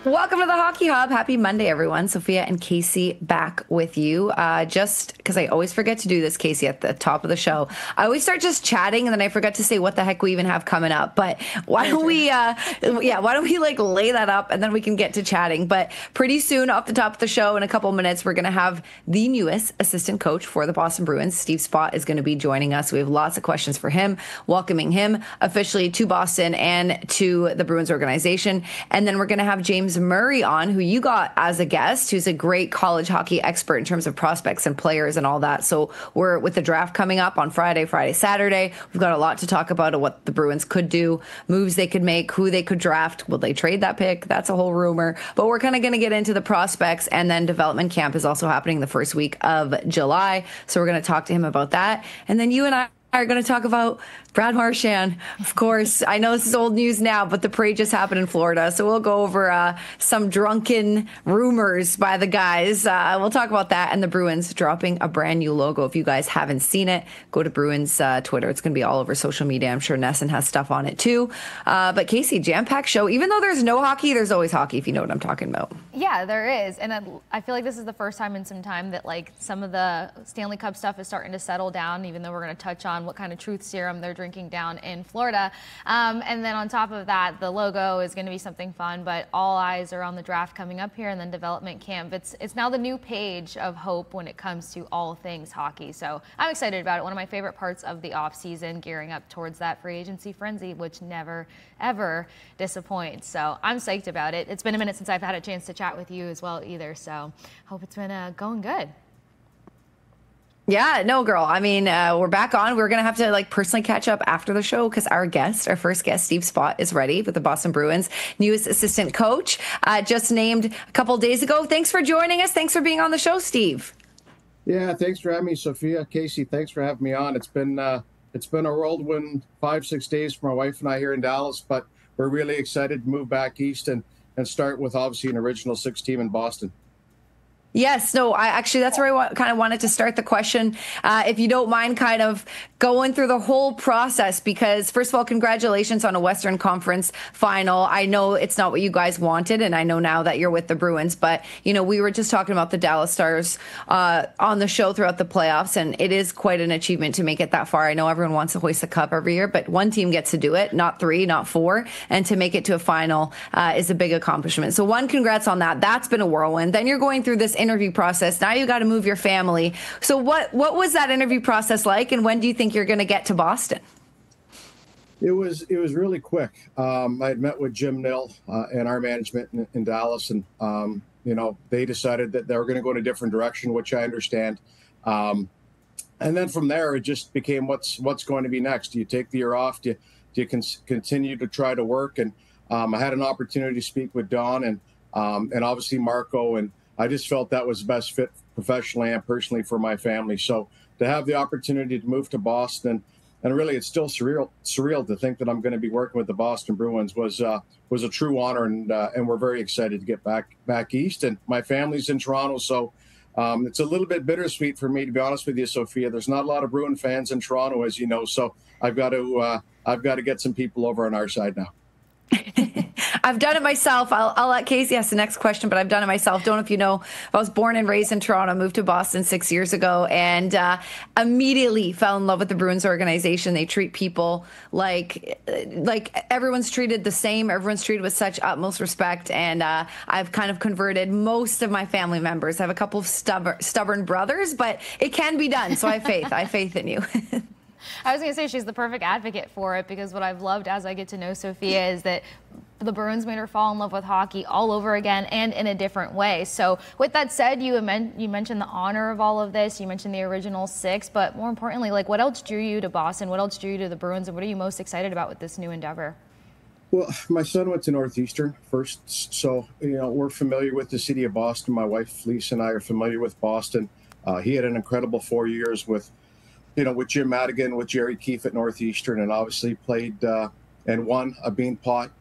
Welcome to the Hockey Hub. Happy Monday, everyone. Sophia and Kasey back with you. Just because I always forget to do this, Kasey, at the top of the show. I always start just chatting and then I forget to say what the heck we even have coming up. But why don't we, like lay that up and then we can get to chatting. But pretty soon off the top of the show in a couple minutes, we're going to have the newest assistant coach for the Boston Bruins. Steve Spott is going to be joining us. We have lots of questions for him, welcoming him officially to Boston and to the Bruins organization. And then we're going to have James Murray on, who you got as a guest, who's a great college hockey expert in terms of prospects and players and all that. So we're with the draft coming up on Friday, Saturday. We've got a lot to talk about of what the Bruins could do, moves they could make, who they could draft. Will they trade that pick? That's a whole rumor. But we're kind of going to get into the prospects, and then development camp is also happening the first week of July. So we're going to talk to him about that. And then you and I are going to talk about Brad Marchand. Of course, I know this is old news now, but the parade just happened in Florida. So we'll go over some drunken rumors by the guys. We'll talk about that and the Bruins dropping a brand new logo. If you guys haven't seen it, go to Bruins Twitter. It's going to be all over social media. I'm sure Nesson has stuff on it too. But Kasey, jam-packed show. Even though there's no hockey, there's always hockey, if you know what I'm talking about. Yeah, there is. And I feel like this is the first time in some time that like some of the Stanley Cup stuff is starting to settle down, even though we're going to touch on what kind of truth serum they're drinking down in Florida. And then on top of that, the logo is going to be something fun, but all eyes are on the draft coming up here and then development camp. It's now the new page of hope when it comes to all things hockey. So I'm excited about it. One of my favorite parts of the off season, gearing up towards that free agency frenzy, which never, ever disappoints. So I'm psyched about it. It's been a minute since I've had a chance to chat with you as well either. So hope it's been going good. Yeah, no, girl. I mean, we're back on. We're going to have to like personally catch up after the show because our first guest, Steve Spott, is ready with the Boston Bruins, newest assistant coach, just named a couple days ago. Thanks for joining us. Thanks for being on the show, Steve. Yeah, thanks for having me, Sophia. Kasey, thanks for having me on. It's been a whirlwind 5-6 days for my wife and I here in Dallas, but we're really excited to move back east and start with obviously an original 6 team in Boston. Yes, no, that's where I kind of wanted to start the question. If you don't mind kind of going through the whole process, because first of all, congratulations on a Western Conference final. I know it's not what you guys wanted, and I know now that you're with the Bruins, but, you know, we were just talking about the Dallas Stars on the show throughout the playoffs, and it is quite an achievement to make it that far. I know everyone wants to hoist the cup every year, but one team gets to do it, not 3, not 4, and to make it to a final is a big accomplishment. So one, congrats on that. That's been a whirlwind. Then you're going through this interview process. Now you got to move your family. So what was that interview process like, and when do you think you're going to get to Boston? It was really quick. I had met with Jim Nill and our management in Dallas, and they decided that they were going to go in a different direction, which I understand. And then from there, it just became what's going to be next. Do you take the year off? Do you continue to try to work? And I had an opportunity to speak with Don and obviously Marco, and I just felt that was the best fit professionally and personally for my family. So to have the opportunity to move to Boston, and really it's still surreal to think that I'm going to be working with the Boston Bruins was a true honor, and we're very excited to get back east. And my family's in Toronto, so it's a little bit bittersweet for me, to be honest with you, Sophia. There's not a lot of Bruin fans in Toronto, as you know, so I've got to get some people over on our side now. I've done it myself. I'll let Kasey ask the next question, but I've done it myself. Don't know if you know, I was born and raised in Toronto, moved to Boston 6 years ago, and immediately fell in love with the Bruins organization. They treat people like everyone's treated the same. Everyone's treated with such utmost respect, and I've kind of converted most of my family members. I have a couple of stubborn brothers, but it can be done. So I have faith. I have faith in you. I was going to say she's the perfect advocate for it, because what I've loved as I get to know Sophia is that the Bruins made her fall in love with hockey all over again and in a different way. So with that said, you mentioned the honor of all of this. You mentioned the original 6, but more importantly, like, what else drew you to Boston? What else drew you to the Bruins? And what are you most excited about with this new endeavor? Well, my son went to Northeastern first, so we're familiar with the city of Boston. My wife Lisa and I are familiar with Boston. He had an incredible 4 years with Jim Madigan, with Jerry Keefe at Northeastern, and obviously played and won a bean pot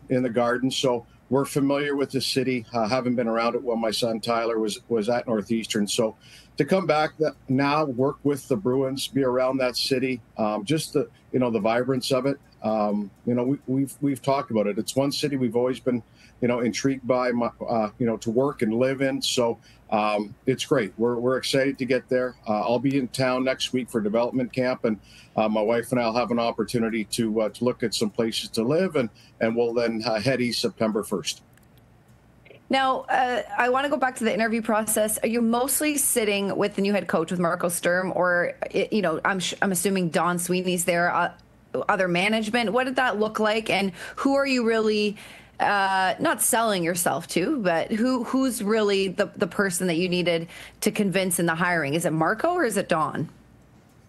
in the Garden. So we're familiar with the city, having been around it when my son Tyler was at Northeastern. So to come back now, work with the Bruins, be around that city, just the the vibrance of it. We've talked about it. It's one city we've always been intrigued by, to work and live in. So it's great. We're excited to get there. I'll be in town next week for development camp, and my wife and I'll have an opportunity to look at some places to live, and we'll then head east September 1st. Now, I want to go back to the interview process. Are you mostly sitting with the new head coach, with Marco Sturm, or I'm assuming Don Sweeney's there, other management? What did that look like, and who are you really not selling yourself to, but who's really the person that you needed to convince in the hiring? Is it Marco or is it Don?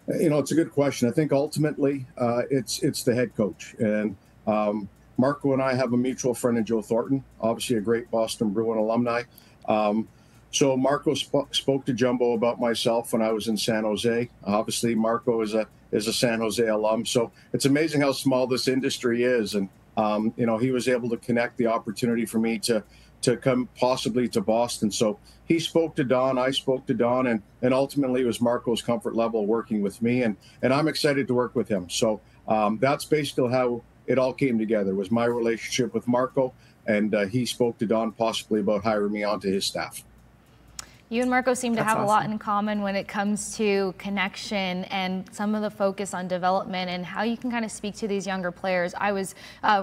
It's a good question. I think ultimately it's the head coach, and Marco and I have a mutual friend in Joe Thornton, obviously a great Boston Bruin alumni. So Marco spoke to Jumbo about myself when I was in San Jose. Obviously, Marco is a San Jose alum. So it's amazing how small this industry is. And, he was able to connect the opportunity for me to come possibly to Boston. So he spoke to Don, I spoke to Don, and ultimately it was Marco's comfort level working with me. And I'm excited to work with him. So that's basically how it all came together, was my relationship with Marco, and he spoke to Don possibly about hiring me onto his staff. You and Marco seem to have awesome. a lot in common when it comes to connection and some of the focus on development and how you can kind of speak to these younger players. I was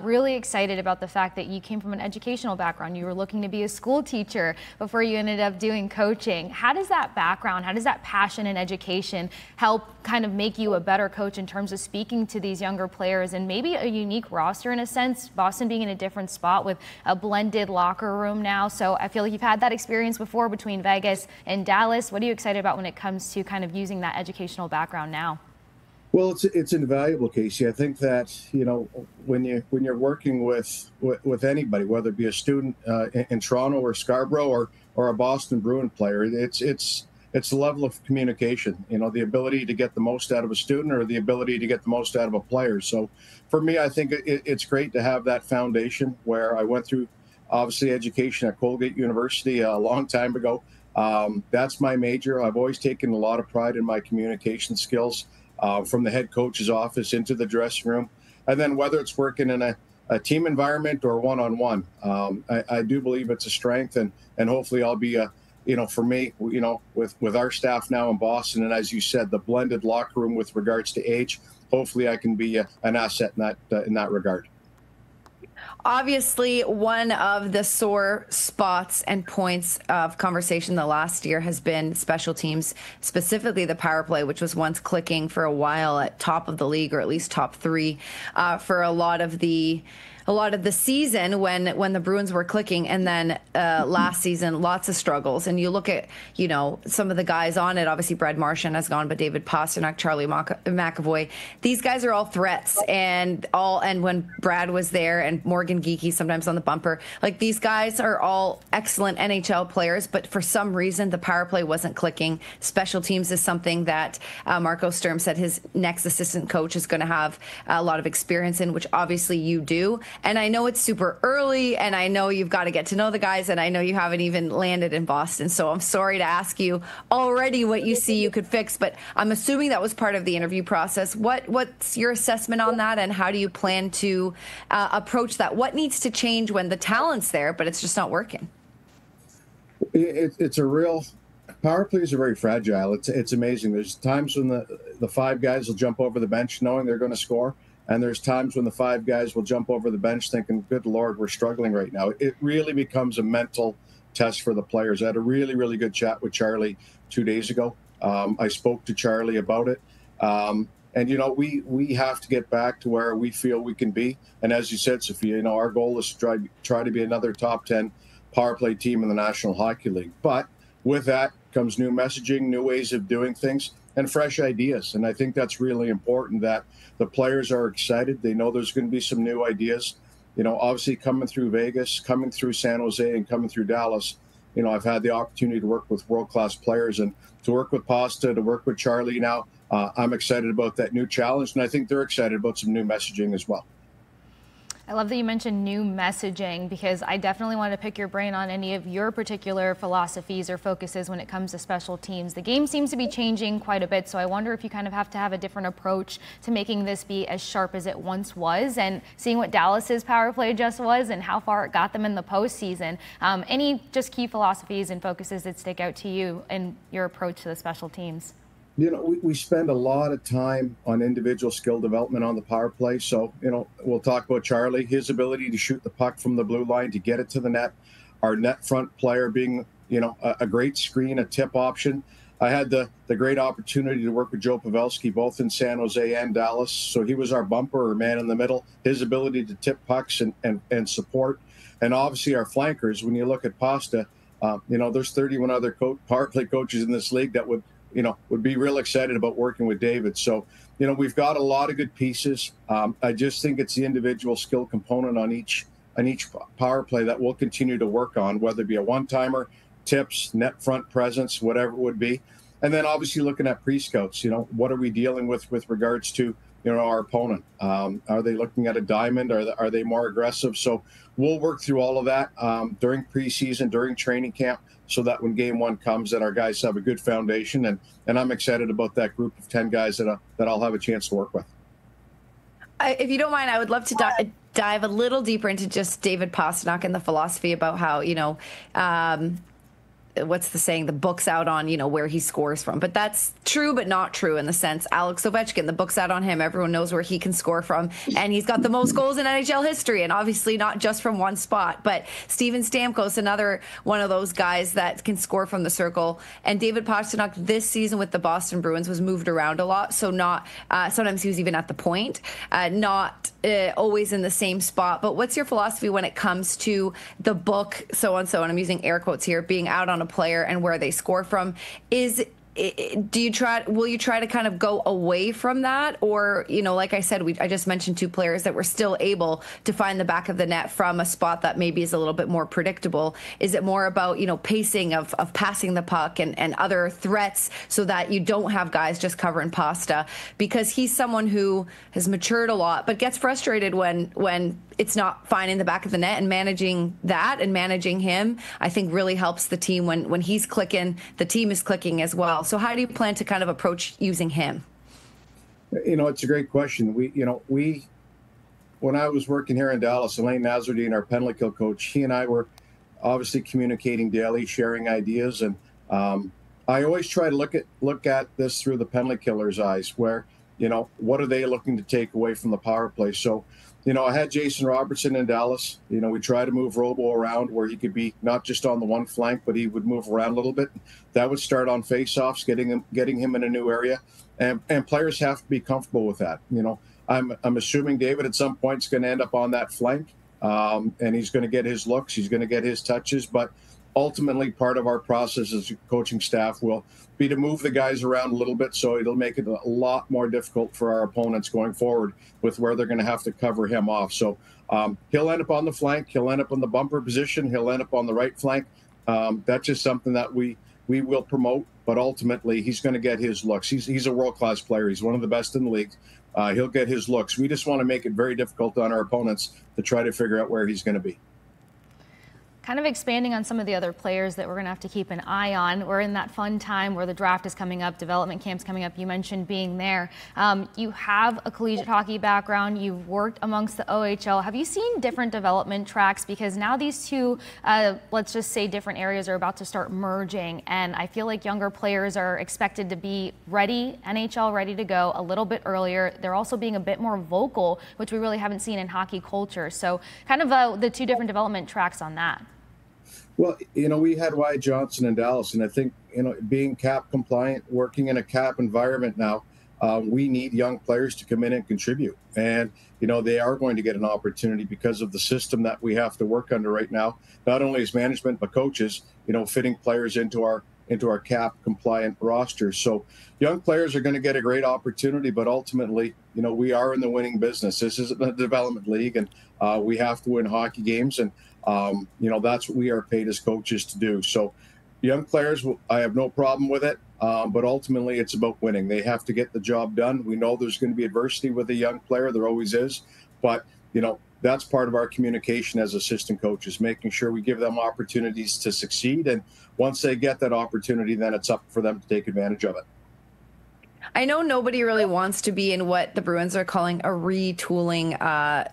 really excited about the fact that you came from an educational background. You were looking to be a school teacher before you ended up doing coaching. How does that background, how does that passion in education help kind of make you a better coach in terms of speaking to these younger players and maybe a unique roster in a sense, Boston being in a different spot with a blended locker room now? So I feel like you've had that experience before between Vegas and Dallas. What are you excited about when it comes to kind of using that educational background now? Well, it's invaluable, Casey. I think that when you're working with anybody, whether it be a student in Toronto or Scarborough or a Boston Bruin player, it's the level of communication. The ability to get the most out of a student or the ability to get the most out of a player. So for me, I think it's great to have that foundation where I went through obviously education at Colgate University a long time ago. That's my major. I've always taken a lot of pride in my communication skills, from the head coach's office into the dressing room. And then whether it's working in a team environment or one-on-one, I do believe it's a strength, and hopefully I'll be for me, with our staff now in Boston, and as you said, the blended locker room with regards to age, hopefully I can be an asset in that regard. Obviously, one of the sore spots and points of conversation the last year has been special teams, specifically the power play, which was once clicking for a while at top of the league, or at least top three, for a lot of the season when the Bruins were clicking, and then last season lots of struggles. And you look at some of the guys on it. Obviously Brad Marchand has gone, but David Pastrnak, Charlie McAvoy, these guys are all threats, and when Brad was there, and Morgan Geekie sometimes on the bumper, like, these guys are all excellent NHL players, but for some reason the power play wasn't clicking. Special teams is something that Marco Sturm said his next assistant coach is going to have a lot of experience in, which obviously you do. And I know it's super early, and I know you've got to get to know the guys, and I know you haven't even landed in Boston. So I'm sorry to ask you already what you see you could fix, but I'm assuming that was part of the interview process. What's your assessment on that, and how do you plan to approach that? What needs to change when the talent's there, but it's just not working? It's a real power plays are very fragile. It's amazing. There's times when the five guys will jump over the bench knowing they're going to score. And there's times when the five guys will jump over the bench thinking, good Lord, we're struggling right now. It really becomes a mental test for the players. I had a really, really good chat with Charlie 2 days ago. I spoke to Charlie about it. And, we have to get back to where we feel we can be. And as you said, Sophia, our goal is to try to be another top 10 power play team in the National Hockey League. But with that comes new messaging, new ways of doing things, and fresh ideas. And I think that's really important, that the players are excited. They know there's going to be some new ideas. Obviously coming through Vegas, coming through San Jose, and coming through Dallas, I've had the opportunity to work with world-class players, and to work with Pasta, to work with Charlie now. I'm excited about that new challenge, and I think they're excited about some new messaging as well. I love that you mentioned new messaging, because I definitely want to pick your brain on any of your particular philosophies or focuses when it comes to special teams. The game seems to be changing quite a bit, so I wonder if you kind of have to have a different approach to making this be as sharp as it once was, and seeing what Dallas's power play just was and how far it got them in the postseason. Any just key philosophies and focuses that stick out to you in your approach to the special teams? You know, we spend a lot of time on individual skill development on the power play. So, you know, we'll talk about Charlie, his ability to shoot the puck from the blue line to get it to the net. Our net front player being, you know, a great screen, a tip option. I had the great opportunity to work with Joe Pavelski both in San Jose and Dallas. So he was our bumper or man in the middle. His ability to tip pucks and support. And obviously our flankers, when you look at Pasta, you know, there's 31 other power play coaches in this league that would be real excited about working with David. So, you know, we've got a lot of good pieces. I just think it's the individual skill component on each power play that we'll continue to work on, whether it be a one-timer, tips, net front presence, whatever it would be. And then obviously looking at pre-scouts, you know, what are we dealing with regards to, you know, our opponent? Are they looking at a diamond? Are they more aggressive? So we'll work through all of that during preseason, during training camp, so that when game one comes, that our guys have a good foundation. And I'm excited about that group of 10 guys that I'll have a chance to work with. If you don't mind, I would love to dive a little deeper into just David Pastrnak and the philosophy about how, you know, what's the saying? The book's out on, you know, where he scores from. But that's true, but not true in the sense Alex Ovechkin, the book's out on him. Everyone knows where he can score from. And he's got the most goals in NHL history. And obviously not just from one spot. But Steven Stamkos, another one of those guys that can score from the circle. And David Pastrnak this season with the Boston Bruins was moved around a lot. So not, sometimes he was even at the point, not always in the same spot. But what's your philosophy when it comes to the book, so-and-so, and I'm using air quotes here, being out on a player and where they score from? Will you try to kind of go away from that? Or, you know, like I said, I just mentioned two players that were still able to find the back of the net from a spot that maybe is a little bit more predictable. Is it more about, you know, pacing of passing the puck and other threats so that you don't have guys just covering Pasta? Because he's someone who has matured a lot, but gets frustrated when it's not finding the back of the net, and managing that and managing him, I think really helps the team. When he's clicking, the team is clicking as well. So how do you plan to kind of approach using him? You know, it's a great question. When I was working here in Dallas, Elaine Nazardine, our penalty kill coach, he and I were obviously communicating daily, sharing ideas. And I always try to look at this through the penalty killer's eyes, where, you know, what are they looking to take away from the power play? So, you know, I had Jason Robertson in Dallas. You know, we tried to move Robo around where he could be not just on the one flank, but he would move around a little bit. That would start on faceoffs, getting him in a new area. And players have to be comfortable with that. You know, I'm assuming David at some point is going to end up on that flank, and he's going to get his looks, he's going to get his touches. But ultimately, part of our process as a coaching staff will be to move the guys around a little bit, so it'll make it a lot more difficult for our opponents going forward with where they're going to have to cover him off. So he'll end up on the flank, he'll end up in the bumper position, he'll end up on the right flank. That's just something that we will promote, but ultimately he's going to get his looks. He's a world-class player. He's one of the best in the league. He'll get his looks. We just want to make it very difficult on our opponents to try to figure out where he's going to be. Kind of expanding on some of the other players that we're going to have to keep an eye on. We're in that fun time where the draft is coming up, development camp's coming up. You mentioned being there. You have a collegiate hockey background. You've worked amongst the OHL. Have you seen different development tracks? Because now these two, let's just say different areas are about to start merging. And I feel like younger players are expected to be ready, NHL ready to go a little bit earlier. They're also being a bit more vocal, which we really haven't seen in hockey culture. So kind of the two different development tracks on that. Well, you know, we had Wyatt Johnson in Dallas, and I think, you know, being cap compliant, working in a cap environment now, we need young players to come in and contribute. And, you know, they are going to get an opportunity because of the system that we have to work under right now, not only as management, but coaches, you know, fitting players into our cap compliant roster. So young players are going to get a great opportunity, but ultimately, you know, we are in the winning business. This isn't a development league, and we have to win hockey games. And, you know, that's what we are paid as coaches to do. So young players, I have no problem with it. But ultimately it's about winning. They have to get the job done. We know there's going to be adversity with a young player. There always is. But that's part of our communication as assistant coaches, making sure we give them opportunities to succeed. And once they get that opportunity, then it's up for them to take advantage of it. I know nobody really wants to be in what the Bruins are calling a retooling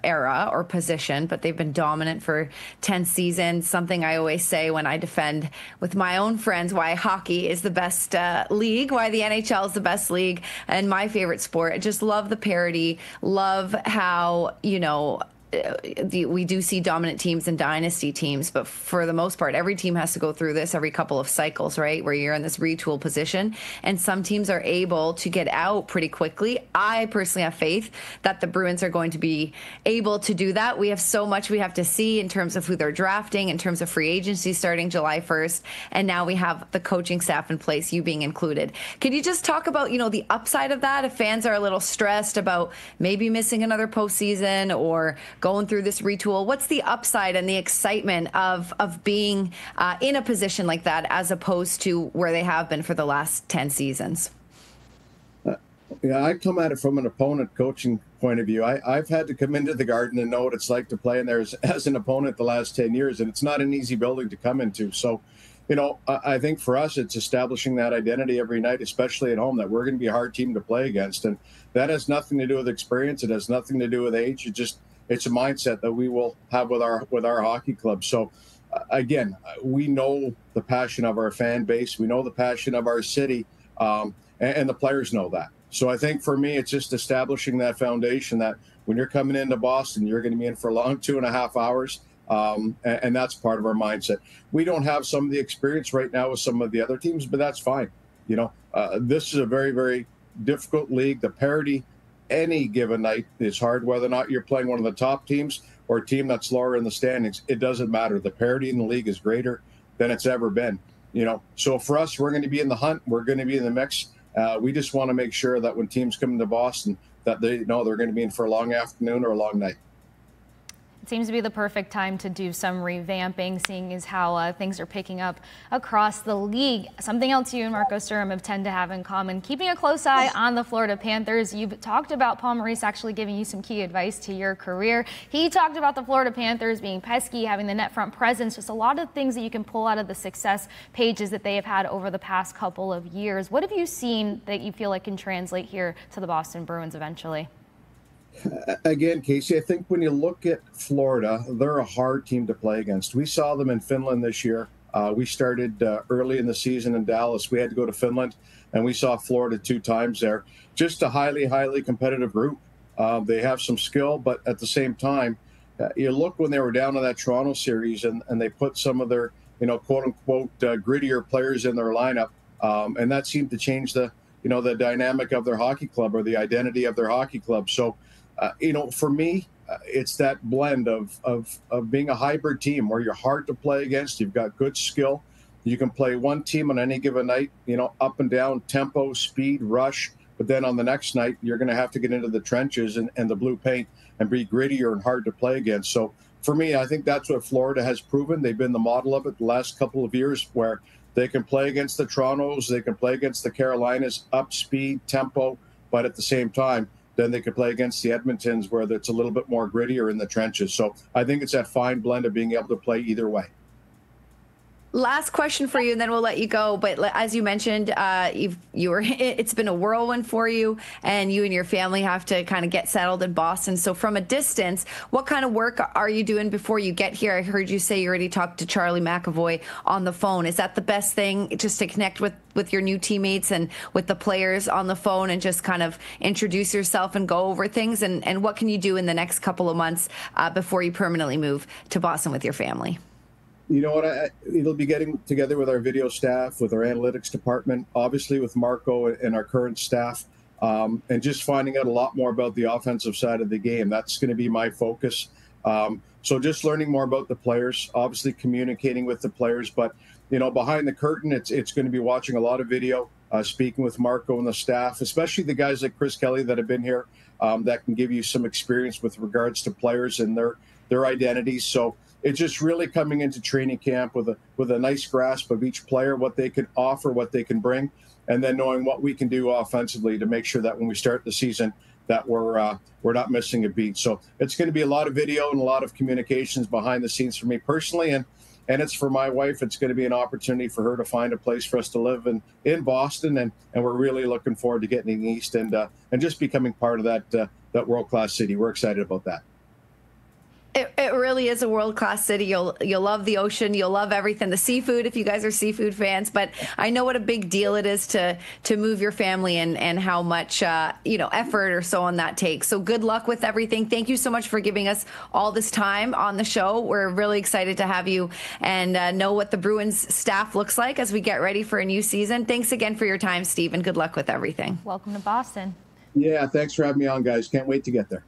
era or position, but they've been dominant for 10 seasons. Something I always say when I defend with my own friends why hockey is the best league, why the NHL is the best league and my favorite sport. I just love the parity, love how, we do see dominant teams and dynasty teams, but for the most part, every team has to go through this every couple of cycles, right? Where you're in this retool position, and some teams are able to get out pretty quickly. I personally have faith that the Bruins are going to be able to do that. We have so much we have to see in terms of who they're drafting, in terms of free agency starting July 1st, and now we have the coaching staff in place, you being included. Could you just talk about, the upside of that if fans are a little stressed about maybe missing another postseason or going through this retool? What's the upside and the excitement of being in a position like that as opposed to where they have been for the last 10 seasons? I come at it from an opponent coaching point of view. I've had to come into the Garden and know what it's like to play in there as an opponent the last 10 years, and it's not an easy building to come into. So, I think for us, it's establishing that identity every night, especially at home, that we're going to be a hard team to play against. And that has nothing to do with experience. It has nothing to do with age. It's a mindset that we will have with our hockey club. So, again, we know the passion of our fan base. We know the passion of our city, and the players know that. So I think for me, it's just establishing that foundation that when you're coming into Boston, you're going to be in for a long 2.5 hours, and that's part of our mindset. We don't have some of the experience right now with some of the other teams, but that's fine. This is a very, very difficult league. The parity any given night is hard, whether or not you're playing one of the top teams or a team that's lower in the standings. It doesn't matter. The parity in the league is greater than it's ever been. So for us, we're going to be in the hunt. We're going to be in the mix. We just want to make sure that when teams come into Boston, that they know they're going to be in for a long afternoon or a long night. It seems to be the perfect time to do some revamping, seeing as how things are picking up across the league. Something else you and Marco Sturm have tend to have in common, keeping a close eye on the Florida Panthers. You've talked about Paul Maurice actually giving you some key advice to your career. He talked about the Florida Panthers being pesky, having the net front presence, just a lot of things that you can pull out of the success pages that they have had over the past couple of years. What have you seen that you feel like can translate here to the Boston Bruins eventually? Again, Kasey, I think when you look at Florida, they're a hard team to play against. We saw them in Finland this year. We started early in the season in Dallas. We had to go to Finland, and we saw Florida 2 times there. Just a highly, highly competitive group. They have some skill, but at the same time, you look when they were down in that Toronto series and they put some of their, quote-unquote, grittier players in their lineup, and that seemed to change the dynamic of their hockey club or the identity of their hockey club. So, for me, it's that blend of being a hybrid team where you're hard to play against. You've got good skill. You can play one team on any given night, up and down, tempo, speed, rush. But then on the next night, you're going to have to get into the trenches and the blue paint and be grittier and hard to play against. So for me, I think that's what Florida has proven. They've been the model of it the last couple of years, where they can play against the Torontos, they can play against the Carolinas, up speed, tempo, but at the same time, then they could play against the Edmontons where it's a little bit more grittier in the trenches. So I think it's that fine blend of being able to play either way. Last question for you, and then we'll let you go. But as you mentioned, it's been a whirlwind for you, and you and your family have to kind of get settled in Boston. So from a distance, what kind of work are you doing before you get here? I heard you say you already talked to Charlie McAvoy on the phone. Is that the best thing, just to connect with your new teammates and with the players on the phone and just kind of introduce yourself and go over things? And what can you do in the next couple of months before you permanently move to Boston with your family? You know what? It'll be getting together with our video staff, with our analytics department, obviously with Marco and our current staff, and just finding out a lot more about the offensive side of the game. That's going to be my focus. So just learning more about the players, obviously communicating with the players, but behind the curtain, it's going to be watching a lot of video, speaking with Marco and the staff, especially the guys like Chris Kelly that have been here, that can give you some experience with regards to players and their identities. So it's just really coming into training camp with a nice grasp of each player, what they can offer, what they can bring, and then knowing what we can do offensively to make sure that when we start the season, that we're not missing a beat. So it's going to be a lot of video and a lot of communications behind the scenes for me personally, and it's for my wife. It's going to be an opportunity for her to find a place for us to live in Boston, and we're really looking forward to getting in the East and just becoming part of that world-class city. We're excited about that. It really is a world-class city. You'll love the ocean. You'll love everything. The seafood, if you guys are seafood fans. But I know what a big deal it is to move your family and how much effort or so on that takes. So good luck with everything. Thank you so much for giving us all this time on the show. We're really excited to have you and know what the Bruins staff looks like as we get ready for a new season. Thanks again for your time, Steve, and good luck with everything. Welcome to Boston. Yeah, thanks for having me on, guys. Can't wait to get there.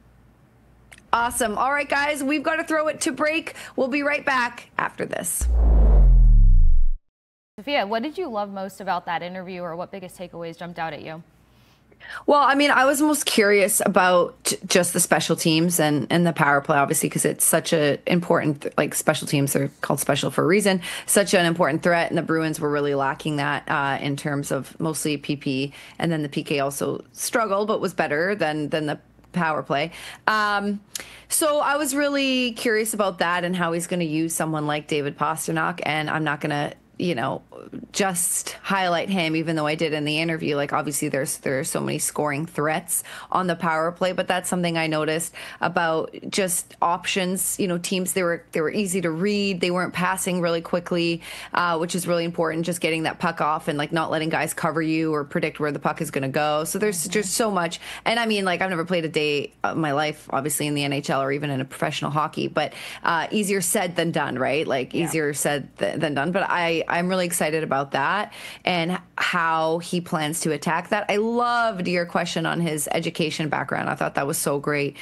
Awesome. All right, guys, we've got to throw it to break. We'll be right back after this. Sophia, what did you love most about that interview, or what biggest takeaways jumped out at you? Well, I mean, I was most curious about just the special teams and the power play, obviously, because it's such an important, special teams are called special for a reason, such an important threat. And the Bruins were really lacking that in terms of mostly PP. And then the PK also struggled, but was better than the power play. So I was really curious about that and how he's going to use someone like David Pastrnak. And I'm not going to, just highlight him, even though I did in the interview. Obviously there are so many scoring threats on the power play, but that's something I noticed about just options. Teams, they were easy to read. They weren't passing really quickly, which is really important. Just getting that puck off and not letting guys cover you or predict where the puck is going to go. So there's just so much. And I mean, I've never played a day of my life, obviously, in the NHL or even in a professional hockey, but easier said than done, right? Easier said than done. But I'm really excited about that and how he plans to attack that. I loved your question on his education background. I thought that was so great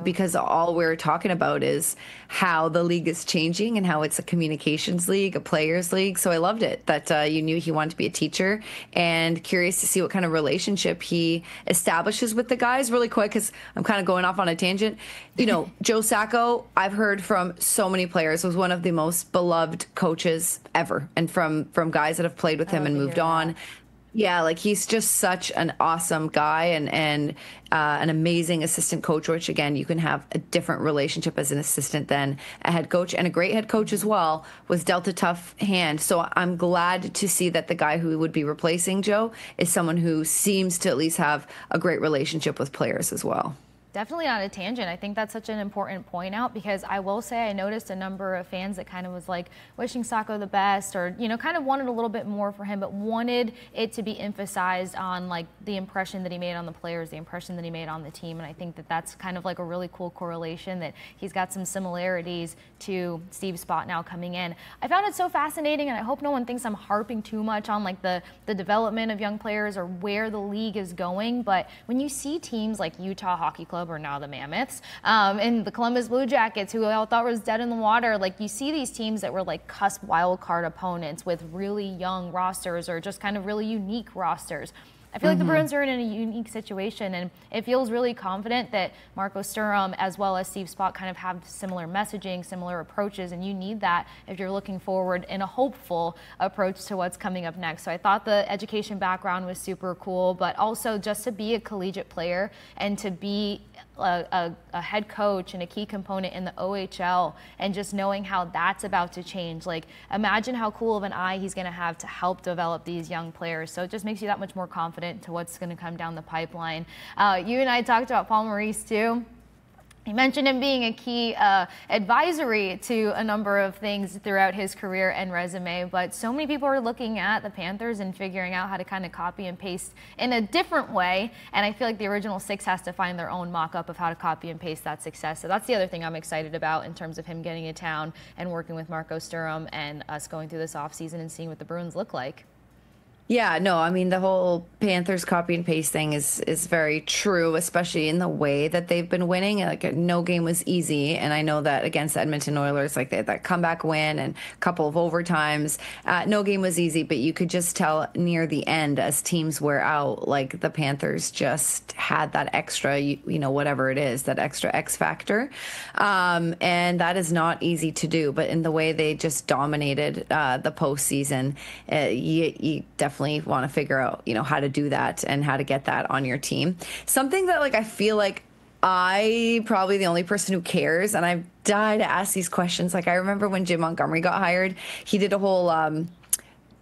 because all we're talking about is how the league is changing and how it's a communications league, a players league. So I loved it that you knew he wanted to be a teacher, and curious to see what kind of relationship he establishes with the guys. Really quick, because I'm kind of going off on a tangent. Joe Sacco, I've heard from so many players, was one of the most beloved coaches ever, and from guys that have played with him and moved on. Yeah, he's just such an awesome guy and an amazing assistant coach, which, again, you can have a different relationship as an assistant than a head coach, and a great head coach as well, was dealt a tough hand. So I'm glad to see that the guy who would be replacing Joe is someone who seems to at least have a great relationship with players as well. Definitely on a tangent. I think that's such an important point out, because I will say I noticed a number of fans that kind of was wishing Sacco the best, or, kind of wanted a little bit more for him, but wanted it to be emphasized on the impression that he made on the players, the impression that he made on the team. And I think that that's kind of a really cool correlation, that he's got some similarities to Steve Spott now coming in. I found it so fascinating, and I hope no one thinks I'm harping too much on the development of young players or where the league is going. But when you see teams like Utah Hockey Club, or now the Mammoths, and the Columbus Blue Jackets, who I all thought was dead in the water, you see these teams that were cusp wild card opponents with really young rosters, or just kind of really unique rosters. I feel like the Bruins are in a unique situation, and it feels really confident that Marco Sturm as well as Steve Spott kind of have similar messaging, similar approaches, and you need that if you're looking forward in a hopeful approach to what's coming up next. So I thought the education background was super cool, but also just to be a collegiate player and to be a head coach and a key component in the OHL, and just knowing how that's about to change. Imagine how cool of an eye he's going to have to help develop these young players. So it just makes you that much more confident to what's going to come down the pipeline. You and I talked about Paul Maurice too. He mentioned him being a key advisory to a number of things throughout his career and resume, but so many people are looking at the Panthers and figuring out how to kind of copy and paste in a different way, and I feel like the original six has to find their own mock-up of how to copy and paste that success. So that's the other thing I'm excited about in terms of him getting to town and working with Marco Sturm, and us going through this offseason and seeing what the Bruins look like. Yeah, no, I mean, the whole Panthers copy and paste thing is very true, especially in the way that they've been winning. No game was easy, and I know that against Edmonton Oilers, they had that comeback win and a couple of overtimes. No game was easy, but you could just tell near the end as teams wear out, the Panthers just had that extra, whatever it is, that extra X factor, and that is not easy to do. But in the way they just dominated the postseason, you definitely definitely want to figure out, how to do that and how to get that on your team. Something that, like, I feel like I probably the only person who cares, and I've died to ask these questions. Like, I remember when Jim Montgomery got hired, he did a whole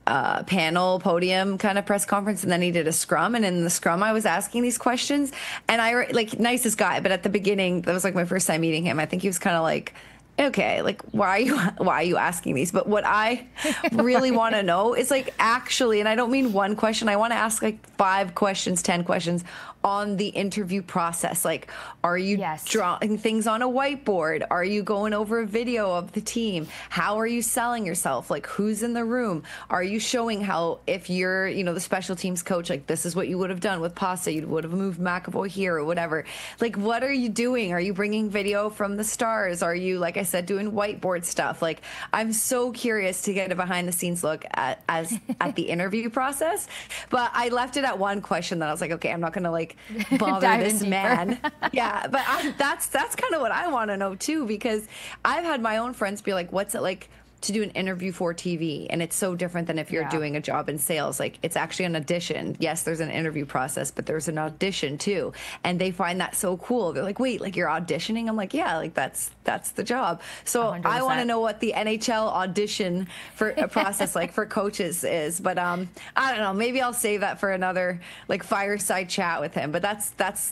panel podium kind of press conference, and then he did a scrum, and in the scrum I was asking these questions, and I like, nicest guy, but at the beginning, that was like my first time meeting him, I think he was kind of like, okay, like, why are you asking these? But what I really want to know is, like, actually, and I don't mean one question, I want to ask like 5 questions, 10 questions on the interview process. Like, are you drawing things on a whiteboard? Are you going over a video of the team? How are you selling yourself? Like, who's in the room? Are you showing how, if you're, the special teams coach, like, this is what you would have done with pasta, you would have moved McAvoy here or whatever. Like, what are you doing? Are you bringing video from the Stars? Are you, like I said, doing whiteboard stuff? Like, I'm so curious to get a behind the scenes look at the interview process. But I left it at one question that I was like, okay, I'm not going to, like, bother this man. Yeah, but that's kind of what I want to know too, because I've had my own friends be like, what's it like to do an interview for TV? And it's so different than if you're doing a job in sales. Like, it's actually an audition. Yes, there's an interview process, but there's an audition too. And they find that so cool. They're like, wait, like, you're auditioning? I'm like, yeah, like, that's the job. So 100%. I want to know what the NHL audition for a process like for coaches is. But I don't know, maybe I'll save that for another, like, fireside chat with him. But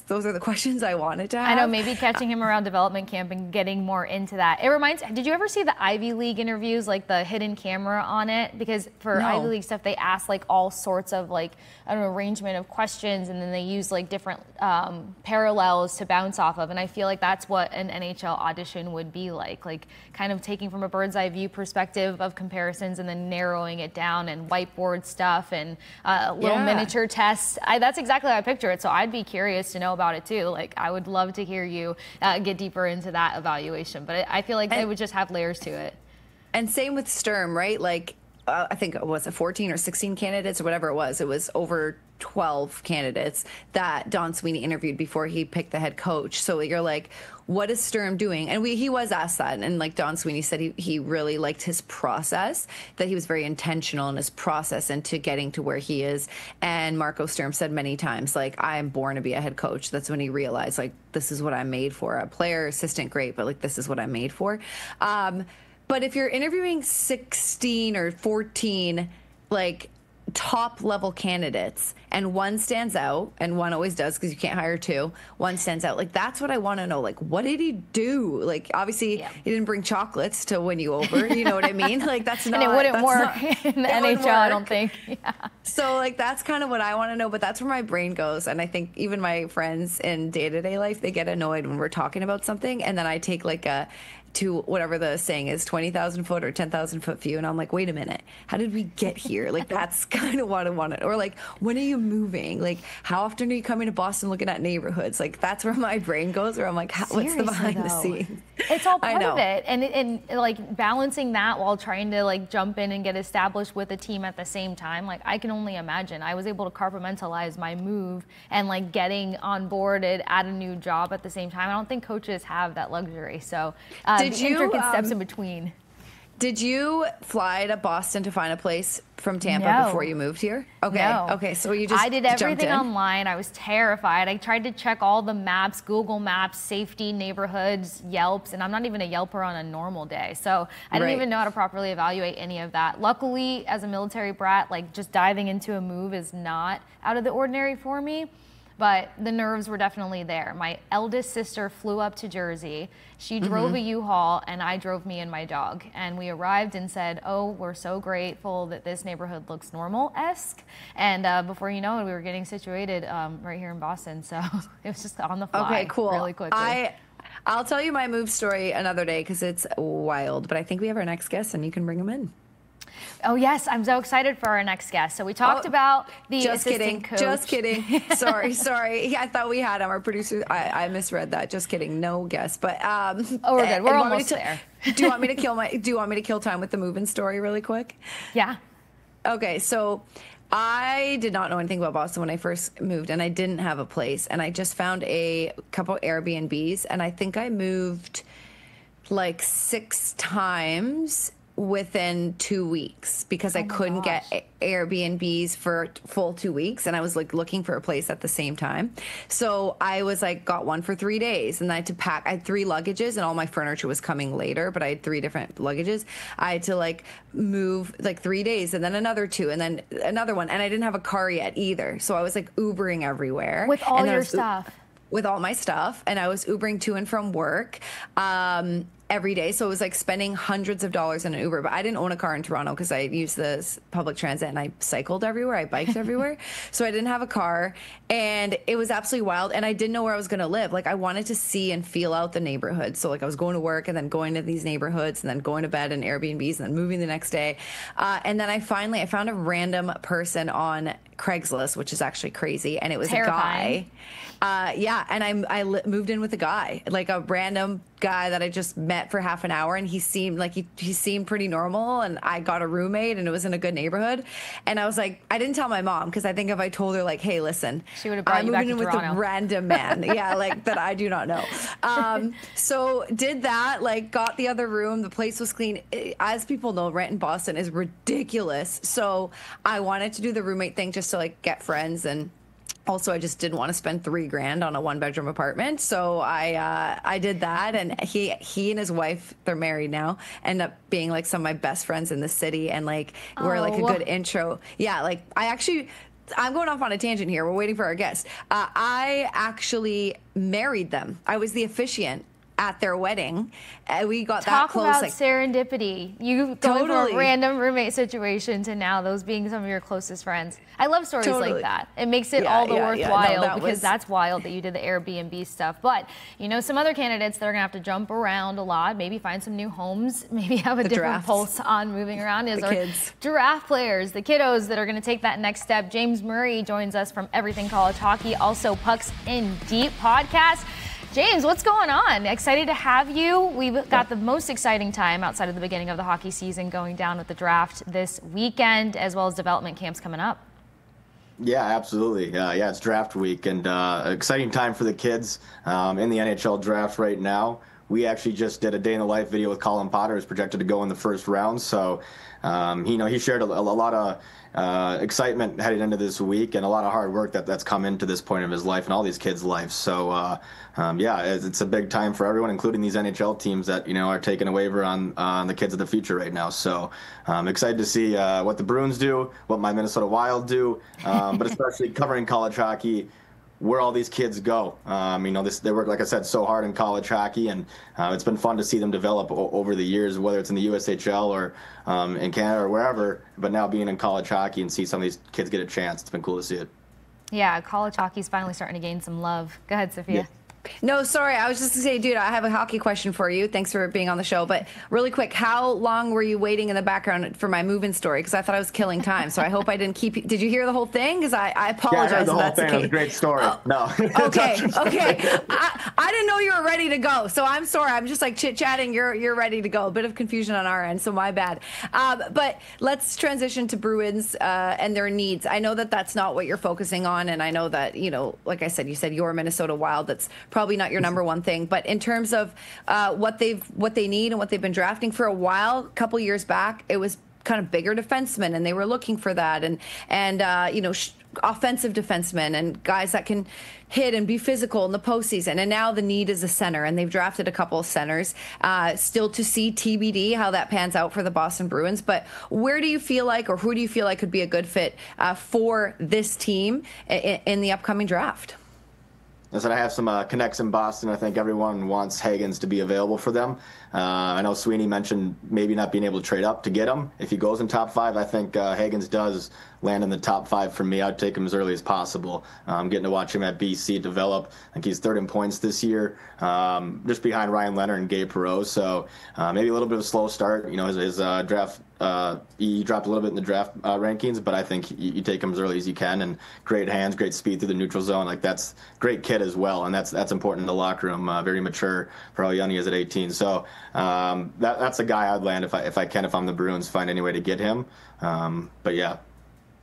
those are the questions I wanted to have. I know, maybe catching him around development camp and getting more into that. Did you ever see the Ivy League interviews, like the hidden camera on it? Because for Ivy League stuff, they ask like all sorts of, like, an arrangement of questions, and then they use like different parallels to bounce off of. And I feel like that's what an NHL audition would be like kind of taking from a bird's eye view perspective of comparisons and then narrowing it down, and whiteboard stuff and little miniature tests. That's exactly how I picture it. So I'd be curious to know about it too. Like, I would love to hear you get deeper into that evaluation, but I feel like they would just have layers to it. And same with Sturm, right? Like, I think it was 14 or 16 candidates or whatever it was. It was over 12 candidates that Don Sweeney interviewed before he picked the head coach. So you're like, what is Sturm doing? And he was asked that. And like Don Sweeney said, he really liked his process, that he was very intentional in his process into getting to where he is. And Marco Sturm said many times, like, I am born to be a head coach. That's when he realized, like, this is what I'm made for. A player, assistant, great, but like, this is what I'm made for. But if you're interviewing 16 or 14, like, top level candidates, and one stands out, and one always does because you can't hire 2, one stands out, like, that's what I want to know. Like, what did he do? Like, obviously he didn't bring chocolates to win you over, you know what I mean? Like, that's not, and it wouldn't work in the NHL, I don't think. So, like, that's kind of what I want to know, but that's where my brain goes. And I think even my friends in day-to-day life, they get annoyed when we're talking about something, and then I take like to whatever the saying is, 20,000 foot or 10,000 foot view. And I'm like, wait a minute, how did we get here? Like, that's kind of what I wanted. Or like, when are you moving? Like, how often are you coming to Boston looking at neighborhoods? Like, that's where my brain goes, where I'm like, what's the behind the scenes? It's all part of it. And like, balancing that while trying to like jump in and get established with a team at the same time. Like, I can only imagine. I was able to compartmentalize my move and like getting onboarded at a new job at the same time. I don't think coaches have that luxury. So did you intricate steps in between. Did you fly to Boston to find a place from Tampa before you moved here? Okay. No. Okay. So you just I did everything online. I was terrified. I tried to check all the maps, Google Maps, safety, neighborhoods, Yelps, and I'm not even a Yelper on a normal day. So I didn't even know how to properly evaluate any of that. Luckily, as a military brat, like, just diving into a move is not out of the ordinary for me. But the nerves were definitely there. My eldest sister flew up to Jersey. She drove a U-Haul, and I drove me and my dog. And we arrived and said, oh, we're so grateful that this neighborhood looks normal-esque. And before you know it, we were getting situated right here in Boston. So it was just on the fly. Okay, cool. Really quickly. I'll tell you my move story another day because it's wild. But I think we have our next guest, and you can bring him in. Oh, yes. I'm so excited for our next guest. So we talked about the assistant coach. Just kidding. Sorry. Yeah, I thought we had him. Our producer, I misread that. Just kidding. No guest. But oh, we're good. We're almost there. Do you want me to kill time with the move-in story really quick? Yeah. Okay. So I did not know anything about Boston when I first moved, and I didn't have a place. And I just found a couple Airbnbs, and I think I moved like 6 times within 2 weeks because I couldn't get Airbnbs for full 2 weeks, and I was like looking for a place at the same time. So I was like, got one for 3 days, and I had to pack. I had 3 luggages, and all my furniture was coming later, but I had 3 different luggages. I had to like move like 3 days, and then another 2, and then another one, and I didn't have a car yet either. So I was like Ubering everywhere with all your stuff. With all my stuff, and I was Ubering to and from work every day. So it was like spending hundreds of dollars in an Uber. But I didn't own a car in Toronto because I used the public transit, and I cycled everywhere. I biked everywhere. So I didn't have a car, and it was absolutely wild. And I didn't know where I was going to live. Like I wanted to see and feel out the neighborhood. So like I was going to work and then going to these neighborhoods and then going to bed in Airbnbs and then moving the next day. And then I found a random person on Craigslist, which is actually crazy. And it was terrifying. A guy. And I moved in with a guy, like a random guy that I just met for half an hour, and he seemed like he seemed pretty normal, and I got a roommate, and it was in a good neighborhood. And I was like, I didn't tell my mom because I think if I told her like, hey, listen, she would have brought you back to Toronto. I'm moving in with a random man, yeah, like that I do not know. So did that, like got the other room. The place was clean. As people know, rent in Boston is ridiculous. So I wanted to do the roommate thing just to like get friends, and also I just didn't want to spend $3,000 on a 1-bedroom apartment. So I did that, and he and his wife, they're married now, end up being like some of my best friends in the city, and like we're like a good intro. Yeah, like I'm going off on a tangent here. We're waiting for our guest. I actually married them. I was the officiant at their wedding. We got that close. Talk about serendipity. You going from a random roommate situation to now those being some of your closest friends. I love stories like that. It makes it all the worthwhile because that's wild that you did the Airbnb stuff. But you know, some other candidates that are gonna have to jump around a lot, maybe find some new homes, maybe have a different pulse on moving around is our draft players, the kiddos that are gonna take that next step. James Murray joins us from Everything College Hockey, also Pucks in Deep podcast. James, what's going on? Excited to have you. We've got the most exciting time outside of the beginning of the hockey season going down with the draft this weekend, as well as development camps coming up. Yeah, absolutely. Yeah, it's draft week, and exciting time for the kids in the NHL draft right now. We actually just did a day in the life video with Colin Potter, who's projected to go in the first round. So, he shared a lot of excitement headed into this week, and a lot of hard work that's come into this point of his life and all these kids' lives. So, it's a big time for everyone, including these NHL teams that are taking a waiver on the kids of the future right now. So, I'm excited to see what the Bruins do, what my Minnesota Wild do, but especially covering college hockey, where all these kids go. They work, like I said, so hard in college hockey, and it's been fun to see them develop over the years, whether it's in the USHL or in Canada or wherever, but now being in college hockey and see some of these kids get a chance, it's been cool to see it. Yeah, college hockey's finally starting to gain some love. Go ahead, Sophia. Yeah. No, sorry. I was just going to say, dude, I have a hockey question for you. Thanks for being on the show. But really quick, how long were you waiting in the background for my move-in story? Because I thought I was killing time. So I hope I didn't keep you. Did you hear the whole thing? Because I apologize. Yeah, I heard the whole that's thing. It was a great story. No. Okay. I didn't know you were ready to go. So I'm sorry. I'm just like chit-chatting. You're ready to go. A bit of confusion on our end. So my bad. But let's transition to Bruins and their needs. I know that that's not what you're focusing on. And I know that, like I said, you said you're Minnesota Wild. That's probably not your number one thing, but in terms of what they need and what they've been drafting for a while, a couple years back, it was kind of bigger defensemen, and they were looking for that, and offensive defensemen and guys that can hit and be physical in the postseason. And now the need is a center, and they've drafted a couple of centers. Still to see TBD how that pans out for the Boston Bruins. But where do you feel like, or who do you feel like could be a good fit for this team in the upcoming draft? Listen, I have some connects in Boston. I think everyone wants Hagens to be available for them. I know Sweeney mentioned maybe not being able to trade up to get him. If he goes in top 5, I think Hagens does land in the top 5 for me. I'd take him as early as possible. Getting to watch him at BC develop. I think he's 3rd in points this year, just behind Ryan Leonard and Gabe Perreault. So maybe a little bit of a slow start. His draft, he dropped a little bit in the draft rankings, but I think you take him as early as you can. And great hands, great speed through the neutral zone. Like, that's great kid as well, and that's important in the locker room. Very mature for how young he is at 18. So that's a guy I'd land if I can, if I'm the Bruins, find any way to get him. But yeah.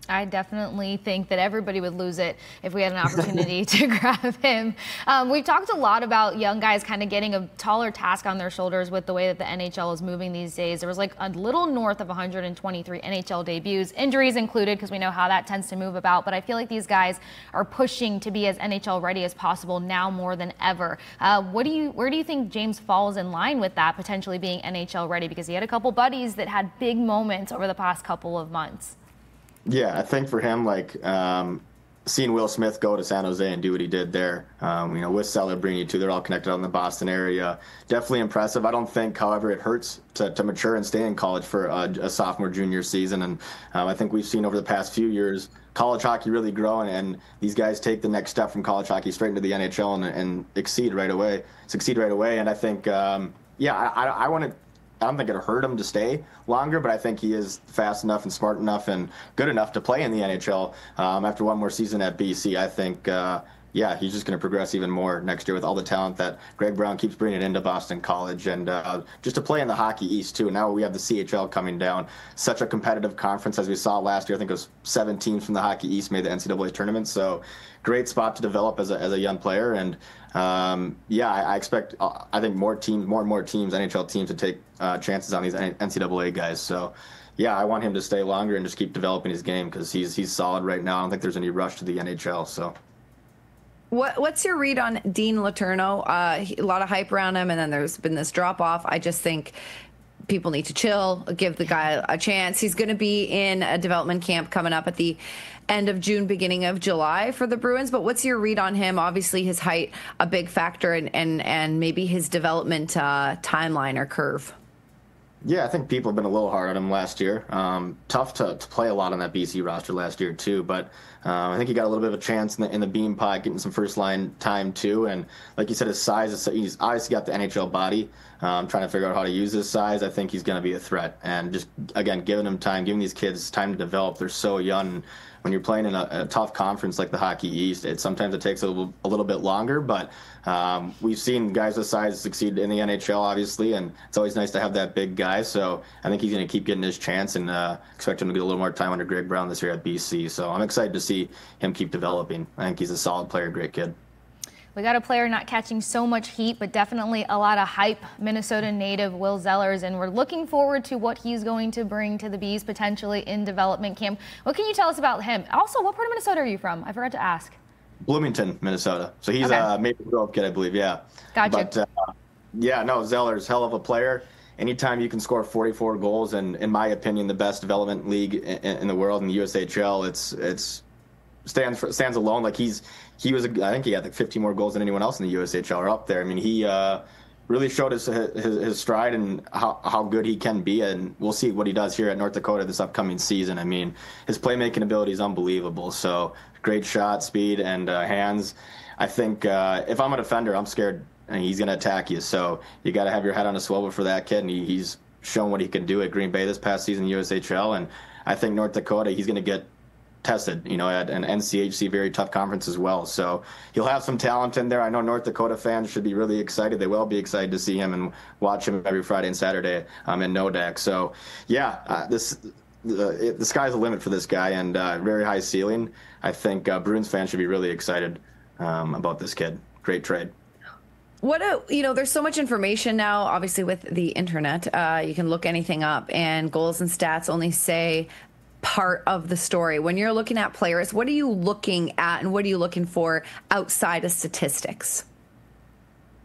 I definitely think that everybody would lose it if we had an opportunity to grab him. We've talked a lot about young guys kind of getting a taller task on their shoulders with the way that the NHL is moving these days. There was like a little north of 123 NHL debuts, injuries included, because we know how that tends to move about. But I feel like these guys are pushing to be as NHL ready as possible now more than ever. Where do you think James falls in line with that, potentially being NHL ready? Because he had a couple buddies that had big moments over the past couple of months. Yeah, I think for him, like seeing Will Smith go to San Jose and do what he did there, with Celebrini too, they're all connected out in the Boston area. Definitely impressive. I don't think, however, it hurts to mature and stay in college for a sophomore, junior season. And I think we've seen over the past few years college hockey really grow, and these guys take the next step from college hockey straight into the NHL and succeed right away. And I think, I don't think it hurt him to stay longer, but I think he is fast enough and smart enough and good enough to play in the NHL after one more season at BC. I think, he's just going to progress even more next year with all the talent that Greg Brown keeps bringing into Boston College, and just to play in the Hockey East too. Now we have the CHL coming down, such a competitive conference as we saw last year. I think it was 7 teams from the Hockey East made the NCAA tournament, so great spot to develop as a young player. And I expect I think more and more teams, NHL teams, to take chances on these NCAA guys. So I want him to stay longer and just keep developing his game, because he's solid right now. I don't think there's any rush to the NHL. So. What's your read on Dean Letourneau? A lot of hype around him, and then there's been this drop off. I just think people need to chill, give the guy a chance. He's going to be in a development camp coming up at the end of June, beginning of July for the Bruins. But what's your read on him? Obviously, his height a big factor, and maybe his development timeline or curve. Yeah, I think people have been a little hard on him last year. Tough to play a lot on that BC roster last year too, but I think he got a little bit of a chance in the beam pod, getting some first line time too. And like you said, his size, he's obviously got the NHL body. Trying to figure out how to use his size. I think he's going to be a threat. And just, again, giving him time, giving these kids time to develop. They're so young. When you're playing in a tough conference like the Hockey East, sometimes it takes a little bit longer, but we've seen guys with size succeed in the NHL, obviously, and it's always nice to have that big guy. So I think he's going to keep getting his chance, and expect him to get a little more time under Greg Brown this year at BC. So I'm excited to see him keep developing. I think he's a solid player, great kid. We got a player not catching so much heat, but definitely a lot of hype, Minnesota native Will Zellers, and we're looking forward to what he's going to bring to the Bees potentially in development camp. What can you tell us about him? Also, what part of Minnesota are you from? I forgot to ask. Bloomington, Minnesota. So he's a Maple Grove kid, I believe, yeah. Gotcha. But, Zellers, hell of a player. Anytime you can score 44 goals, and in my opinion, the best development league in the world in the USHL, it's stands alone. Like I think he had like 15 more goals than anyone else in the USHL or up there. I mean, he really showed his stride and how good he can be, and we'll see what he does here at North Dakota this upcoming season. I mean, his playmaking ability is unbelievable. So great shot, speed, and hands. I think if I'm a defender, I'm scared, and he's going to attack you. So you got to have your head on a swivel for that kid, and he's shown what he can do at Green Bay this past season in USHL. And I think North Dakota, he's going to get tested, at an NCHC, very tough conference as well. So he'll have some talent in there. I know North Dakota fans should be really excited. They will be excited to see him and watch him every Friday and Saturday in NODAC. So the sky's the limit for this guy, and very high ceiling. I think Bruins fans should be really excited about this kid. Great trade. There's so much information now, obviously with the internet. You can look anything up, and goals and stats only say part of the story. When you're looking at players, what are you looking at, and what are you looking for outside of statistics?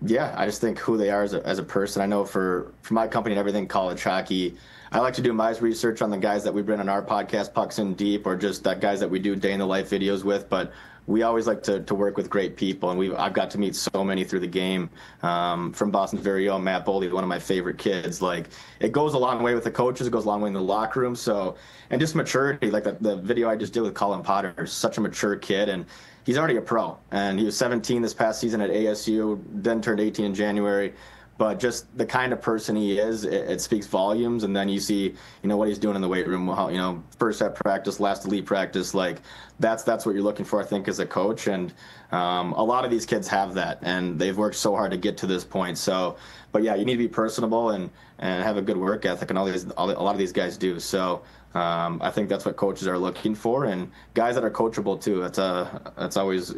Yeah, I just think who they are as a person. I know for my company and everything, college hockey, I like to do my research on the guys that we bring on our podcast, Pucks in Deep, or just that guys that we do day in the life videos with. But we always like to work with great people, and I've got to meet so many through the game. From Boston's very own Matt Boldy, one of my favorite kids. Like, it goes a long way with the coaches, it goes a long way in the locker room. So, and just maturity, like the video I just did with Colin Potter, such a mature kid, and he's already a pro. And he was 17 this past season at ASU, then turned 18 in January. but just the kind of person he is, it speaks volumes. And then you see, what he's doing in the weight room, how, first at practice, last elite practice, like that's what you're looking for, I think, as a coach. And a lot of these kids have that, and they've worked so hard to get to this point. So, but yeah, you need to be personable and have a good work ethic, and a lot of these guys do. So I think that's what coaches are looking for, and guys that are coachable too. That's always,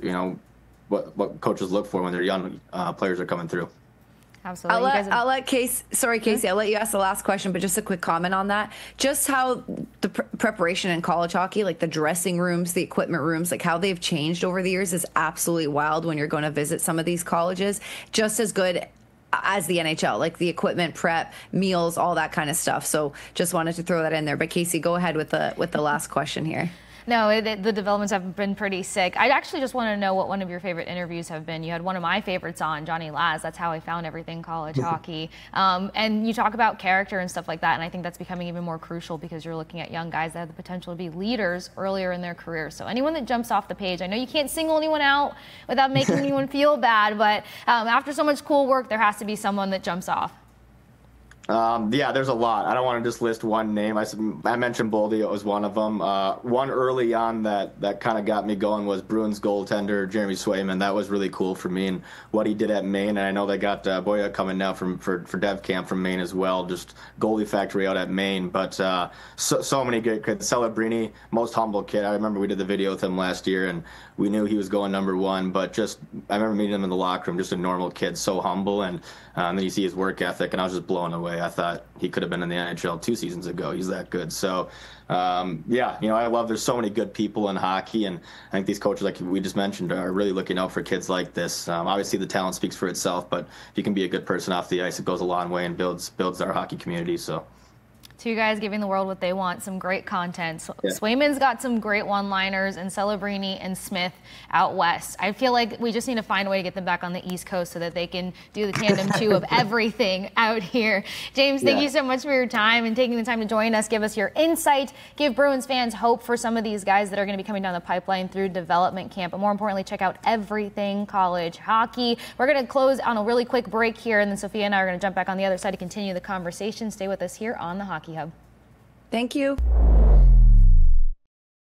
what coaches look for when their young players are coming through. Absolutely. I'll let Kasey, I'll let you ask the last question, but just a quick comment on that. Just how the preparation in college hockey, like the dressing rooms, the equipment rooms, like how they've changed over the years is absolutely wild when you're going to visit some of these colleges. Just as good as the NHL, like the equipment, prep, meals, all that kind of stuff. So just wanted to throw that in there. But Kasey, go ahead with the last question here. No, the developments have been pretty sick. I actually just want to know what one of your favorite interviews have been. You had one of my favorites on, Johnny Laz. That's how I found everything college hockey. And you talk about character and stuff like that, and I think that's becoming even more crucial because you're looking at young guys that have the potential to be leaders earlier in their career. So anyone that jumps off the page, I know you can't single anyone out without making anyone feel bad, but after so much cool work, there has to be someone that jumps off. Yeah, there's a lot. I don't want to just list one name. I mentioned Boldy. It was one of them. One early on that kind of got me going was Bruins goaltender Jeremy Swayman. That was really cool for me, and what he did at Maine. And I know they got Boya coming now for Dev Camp from Maine as well. Just goalie factory out at Maine. But so many good kids. Celebrini, most humble kid. I remember we did the video with him last year, and we knew he was going #1. But I remember meeting him in the locker room. Just a normal kid, so humble, and then you see his work ethic, and I was just blown away. I thought he could have been in the NHL 2 seasons ago. He's that good. So, yeah, I love there's so many good people in hockey, and I think these coaches, like we just mentioned, are really looking out for kids like this. Obviously, the talent speaks for itself, but if you can be a good person off the ice, it goes a long way and builds our hockey community. So. Two guys giving the world what they want, some great content. Yeah. Swayman's got some great one-liners, and Celebrini and Smith out west. I feel like we just need to find a way to get them back on the East Coast so that they can do the tandem two of everything out here. James, thank you so much for your time and taking the time to join us, give us your insight, give Bruins fans hope for some of these guys that are going to be coming down the pipeline through development camp, but more importantly, check out everything college hockey. We're going to close on a really quick break here, and then Sophia and I are going to jump back on the other side to continue the conversation. Stay with us here on the Hockey Hub. Thank you.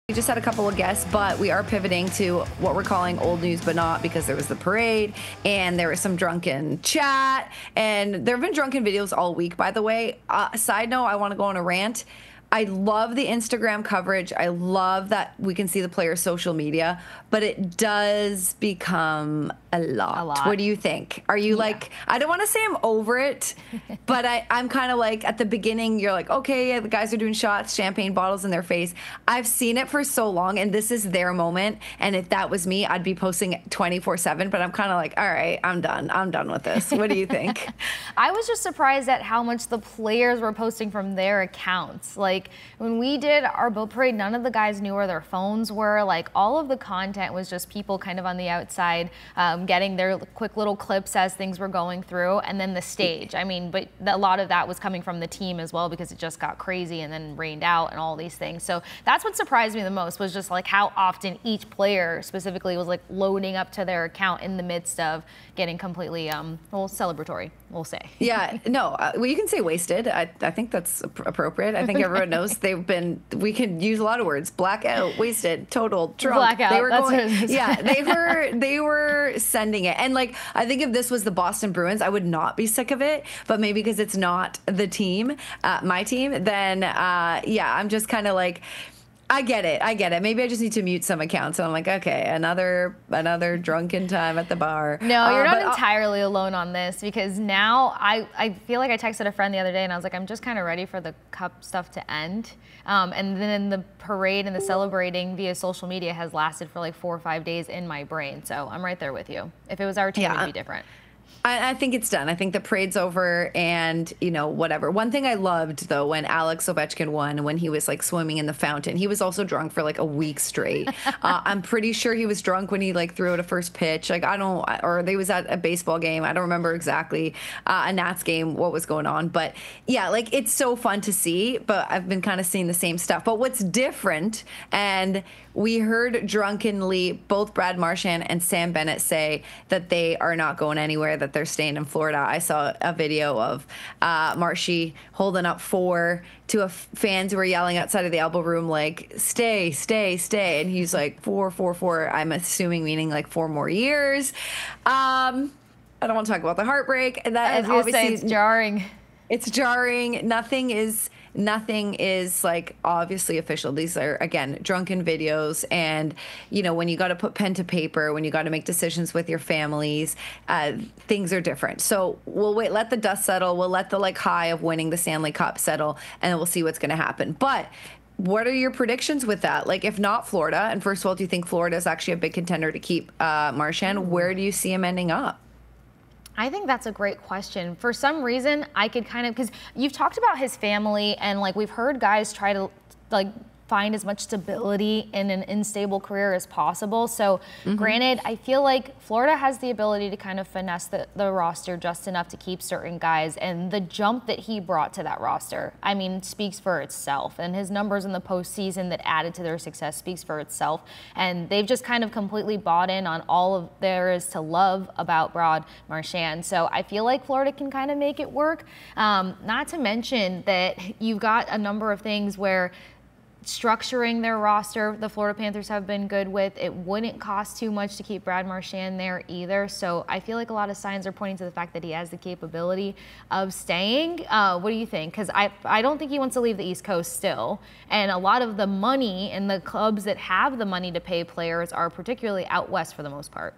We just had a couple of guests, but we are pivoting to what we're calling old news, but not, because there was the parade and there was some drunken chat, and there have been drunken videos all week, by the way. Side note, I want to go on a rant. I love the Instagram coverage. I love that we can see the players' social media, but it does become a lot. What do you think? Are you like, I don't want to say I'm over it, but I'm kind of like, at the beginning, you're like, okay, the guys are doing shots, champagne bottles in their face. I've seen it for so long, and this is their moment. And if that was me, I'd be posting 24/7, but I'm kind of like, all right, I'm done with this. What do you think? I was just surprised at how much the players were posting from their accounts. Like, when we did our boat parade, none of the guys knew where their phones were. Like, all of the content was just people kind of on the outside getting their quick little clips as things were going through, and then the stage. I mean, but a lot of that was coming from the team as well, because it just got crazy and then rained out and all these things. So that's what surprised me the most, was just like how often each player specifically was like loading up to their account in the midst of getting completely well, celebratory, we'll say. Yeah, no, well, you can say wasted. I think that's appropriate. I think everyone knows we can use a lot of words: blackout, wasted, total, drunk. Blackout. They were they were sending it. And like, I think if this was the Boston Bruins, I would not be sick of it, but maybe because it's not the team, my team, then yeah, I'm just kind of like, I get it. Maybe I just need to mute some accounts. So I'm like, okay, another drunken time at the bar. No, you're not entirely alone on this, because now I feel like I texted a friend the other day and I was like, I'm just kind of ready for the cup stuff to end. And then the parade and the celebrating via social media has lasted for like 4 or 5 days in my brain. So I'm right there with you. If it was our team, it'd be different. I think it's done. I think the parade's over, and, whatever. One thing I loved, though, when Alex Ovechkin won, when he was, like, swimming in the fountain, he was also drunk for, like, a week straight. I'm pretty sure he was drunk when he, like, threw out a first pitch. Like, or they was at a baseball game. I don't remember exactly, a Nats game, what was going on. But, yeah, like, it's so fun to see, but I've been kind of seeing the same stuff. But what's different, and we heard drunkenly both Brad Marchand and Sam Bennett say that they are not going anywhere. that they're staying in Florida. I saw a video of Marshy holding up 4 to fans who were yelling outside of the Elbow Room, like, stay, stay, stay. And he's like, 4, 4, 4. I'm assuming meaning like 4 more years. I don't want to talk about the heartbreak. And that, I was going to say, it's jarring. It's jarring. Nothing is like obviously official. These are, again, drunken videos. And, you know, when you got to put pen to paper, when you got to make decisions with your families, things are different. So we'll wait, let the dust settle. We'll let the like high of winning the Stanley Cup settle, and then we'll see what's going to happen. But what are your predictions with that? Like, if not Florida, and first of all, do you think Florida is actually a big contender to keep Marchand? Where do you see him ending up? I think that's a great question. For some reason, I could kind of, because you've talked about his family, and like we've heard guys try to like find as much stability in an unstable career as possible. So granted, I feel like Florida has the ability to kind of finesse the roster just enough to keep certain guys, and the jump that he brought to that roster, I mean, speaks for itself. And his numbers in the postseason that added to their success speaks for itself. And they've just kind of completely bought in on all of there is to love about Brad Marchand. So I feel like Florida can kind of make it work. Not to mention that you've got a number of things where structuring their roster, the Florida Panthers have been good with. It wouldn't cost too much to keep Brad Marchand there either. So I feel like a lot of signs are pointing to the fact that he has the capability of staying. What do you think? Because I don't think he wants to leave the East Coast still. And a lot of the money and the clubs that have the money to pay players are particularly out west for the most part.